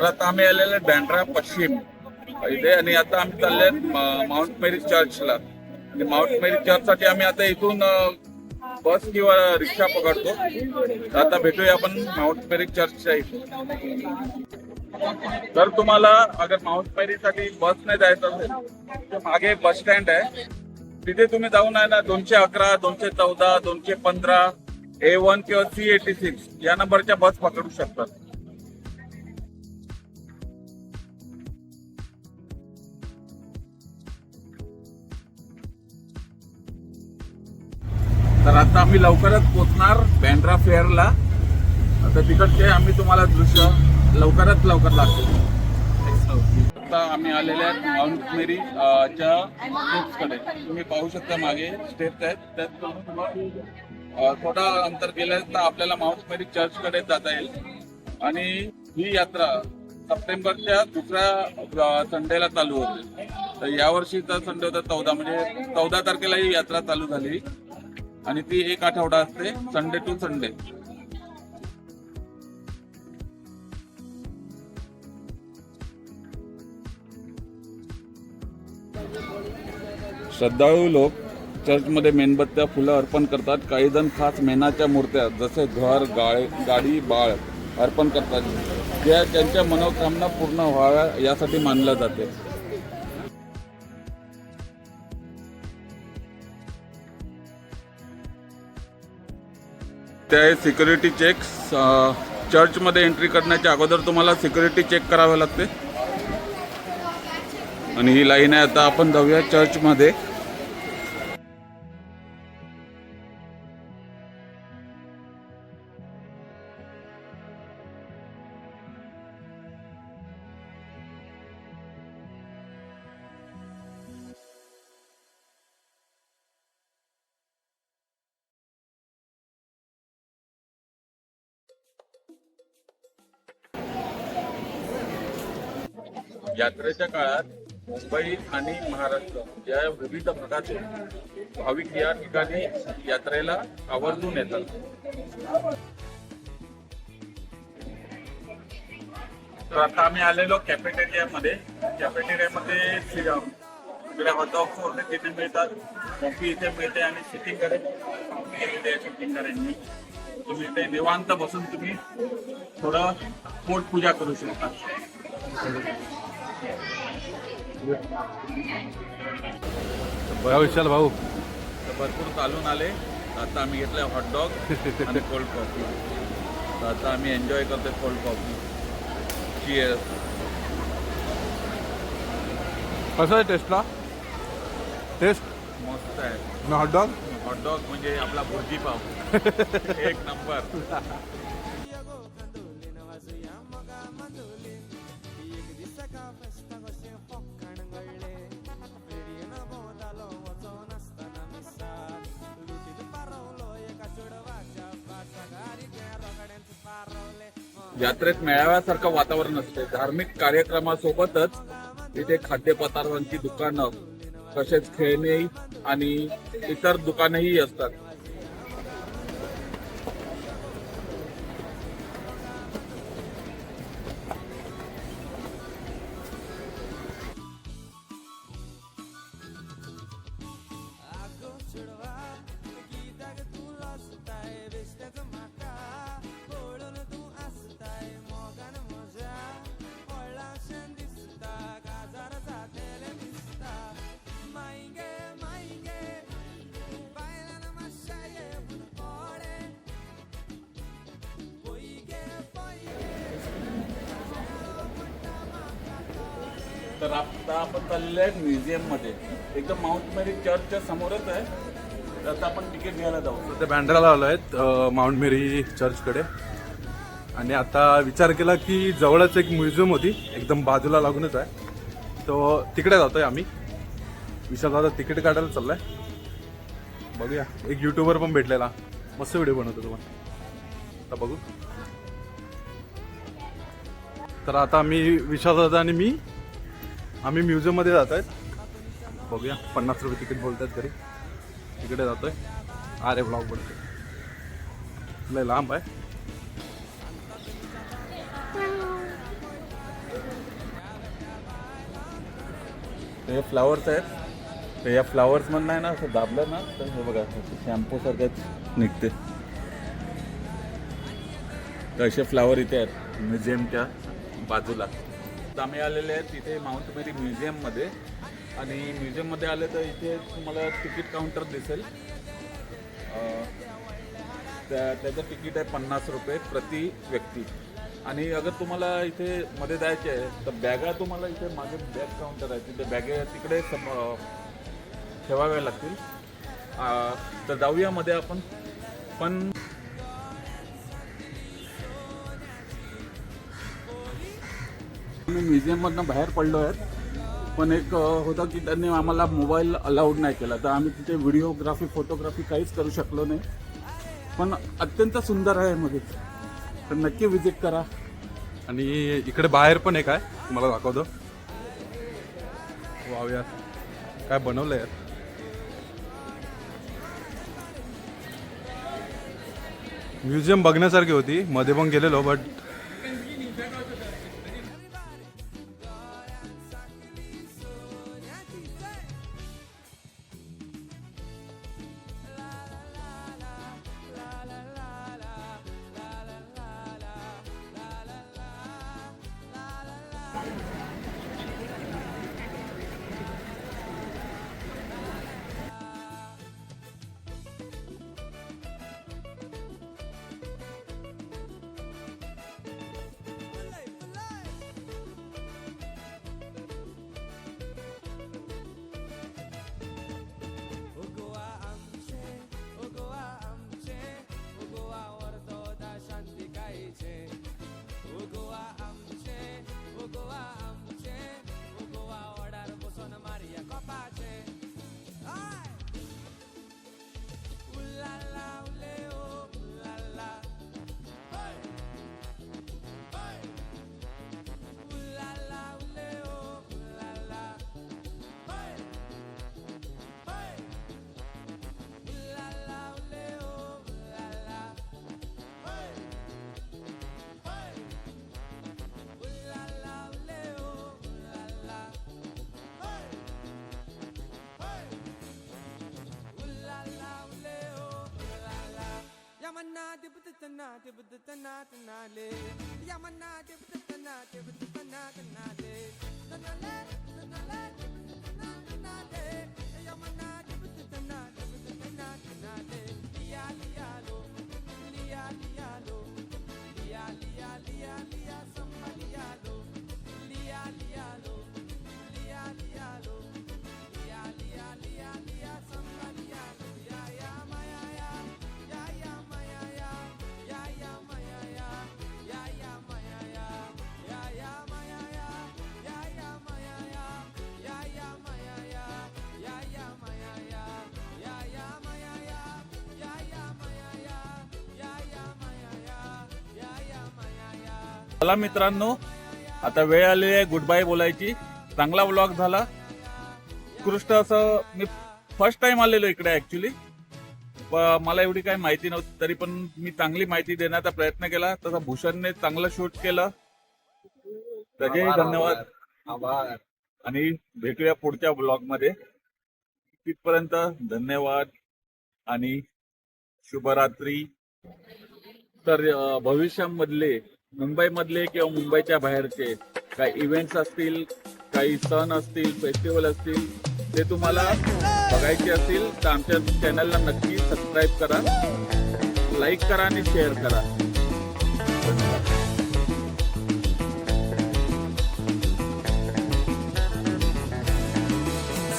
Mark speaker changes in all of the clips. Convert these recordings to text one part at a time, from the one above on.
Speaker 1: तर आता आम्ही आलेले बँड्रा पश्चिम इथे आणि आता आम्ही चालले माउंट मेरी चर्चला. आणि माउंट मेरी चर्च साठी आम्ही आता इथून बस किंवा रिक्षा पकडतो. आता भेटूया आपण माउंट मेरी चर्चच्या इथे. तर तुम्हाला अगर माउंट मेरी साठी बस नाही जायचं असेल तर मागे बस स्टँड आहे, तिथे तुम्ही जाऊन आहे ना 211, 214, 215 A1 किंवा C86 या नंबरच्या बस पकडू शकतात. तर आता आम्ही लवकरच पोहोचणार बँड्रा फेअरला. आता तिकडचे आम्ही तुम्हाला दृश्य लवकरात लवकर लागतो. आता आम्ही आलेले आहेत माउंट मेरी च्या स्टेप्सकडे. तुम्ही पाहू शकता मागे स्टेप्स आहेत, त्यात थोडा अंतर गेलं तर आपल्याला माउंट मेरी चर्चकडे जाता येईल. आणि ही यात्रा सप्टेंबरच्या दुसऱ्या संडेला चालू होते. तर यावर्षीचा संडे होता 14, म्हणजे 14 तारखेला ही यात्रा चालू झाली आणि ती एक आठवडा असते, संडे टू संडे. श्रद्धाळू लोक चर्चमध्ये मेणबत्त्या, फुलं अर्पण करतात. काही जण खास मेणाच्या मूर्त्या जसे घर, गाडी, बाळ अर्पण करतात, ज्या त्यांच्या मनोकामना पूर्ण व्हाव्या यासाठी मानलं जाते. त्या सिक्युरिटी चेक. चर्चमध्ये एंट्री करण्याच्या अगोदर तुम्हाला सिक्युरिटी चेक करावे लागते. आणि ही लाईन आहे. आता आपण जाऊया चर्चमध्ये. यात्रेच्या काळात मुंबई आणि महाराष्ट्र या विविध भागातून भाविक या ठिकाणी यात्रेला आवर्जून येतात. तर आता आम्ही आलेलो कॅफेटेरियामध्ये. कॅफेटेरियामध्ये इकडे हॉटडॉग्स वगैरे तिथे मिळतात, कॉफी इथे मिळते आणि सिटिंग करेन. तुम्ही इथे निवांत बसून तुम्ही थोडं पोटपूजा करू शकता.
Speaker 2: बघा विशाल भाऊ,
Speaker 1: तर भरपूर चालून आले. आता आम्ही घेतलंय हॉटडॉग आणि कोल्ड कॉफी. तर आता आम्ही एन्जॉय करतोय कोल्ड कॉफी. चीअर्स.
Speaker 2: कसं आहे टेस्टला? टेस्ट
Speaker 1: मस्त आहे.
Speaker 2: हॉटडॉग
Speaker 1: हॉटडॉग म्हणजे आपला भुर्जी पाव एक नंबर. यात्रेत मेळाव्यासारखं वातावरण असते. धार्मिक कार्यक्रमासोबतच इथे खाद्यपदार्थांची दुकानं, तसेच खेळणी आणि इतर दुकानंही असतात. तर आता आपण चाललेलो आहे म्युझियम मध्ये. एकदम माउंट मेरी चर्चच्या समोरच आहे. तर आता आपण तिकीट घ्यायला जाऊ.
Speaker 2: ते बँड्राला आलो आहेत माउंट मेरी चर्चकडे. आणि आता विचार केला की जवळच एक म्युझियम होती, एकदम बाजूला लागूनच आहे, तो तिकडे जातोय आम्ही. विशाल दादा तिकीट काढायला चाललाय. बघूया, एक युट्यूबर पण भेटलेला, मस्त व्हिडिओ बनवतो तुम्हाला. आता बघू. तर आता आम्ही विशाल दादा आणि आम्ही म्युझियममध्ये जात आहेत. बघूया, 50 रुपये तिकीट बोलतात तरी. तिकडे जातोय. अरे ब्लॉग बनतोय, लय लांब आहे.
Speaker 1: हे फ्लावर्स आहेत. तर या फ्लावर्समधनं आहे ना असं दाबलं ना तर हे बघा शॅम्पू सारखंच निघते. तर असे फ्लावर इथे आहेत म्युझियमच्या बाजूला. तर आम्ही आलेले आहेत इथे माउंट मेरी म्युझियममध्ये. आणि म्युझियममध्ये आले तर इथे तुम्हाला तिकीट काउंटर दिसेल. त्याचं तिकीट आहे 50 रुपये प्रति व्यक्ती. आणि अगर तुम्हाला इथे मध्ये जायचे आहे तर बॅगा तुम्हाला इथे मागे बॅग काउंटर आहे तिथे बॅगे तिकडे ठेवाव्या लागतील. तर जाऊया मध्ये आपण. पण मी म्युझियममधनं बाहेर पडलो आहेत. पण एक होतं की त्यांनी आम्हाला मोबाईल अलाउड नाही केला तर आम्ही तिथे व्हिडिओग्राफी फोटोग्राफी काहीच करू शकलो नाही. पण अत्यंत सुंदर आहे मध्ये. तर नक्की विजिट करा.
Speaker 2: आणि इकडे बाहेर पण एक आहे तुम्हाला दाखवतो. वाव यार काय बनवलं यार. म्युझियम बघण्यासारखी होती. मध्ये पण गेलेलो बट
Speaker 1: चला मित्रांनो आता वेळ आली आहे गुड बाय बोलायची. चांगला व्लॉग झाला. उत्कृष्ट असं. मी फर्स्ट टाइम आलेलो इकडे ऍक्च्युली. मला एवढी काही माहिती नव्हती तरी पण मी चांगली माहिती देण्याचा प्रयत्न केला. तसा भूषणने चांगलं शूट केलं. त्याचेही धन्यवाद आभार. आणि भेटूया पुढच्या ब्लॉग मध्ये. तिथपर्यंत धन्यवाद आणि शुभरात्री. तर भविष्यामधले मुंबईमधले किंवा मुंबईच्या बाहेरचे काही इव्हेंट्स असतील काही सण असतील फेस्टिवल असतील ते तुम्हाला बघायचे असतील तर आमच्या चॅनलला नक्की सबस्क्राईब करा लाईक करा आणि शेअर करा.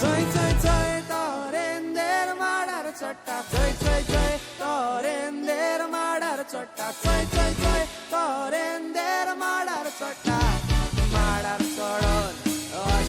Speaker 3: जय जय जय तोरेंदेर माडार चट्टा जय जय जय तोरेंदेर माडार चट्टा जय जय जय तोरेंदेर माडार चट्टा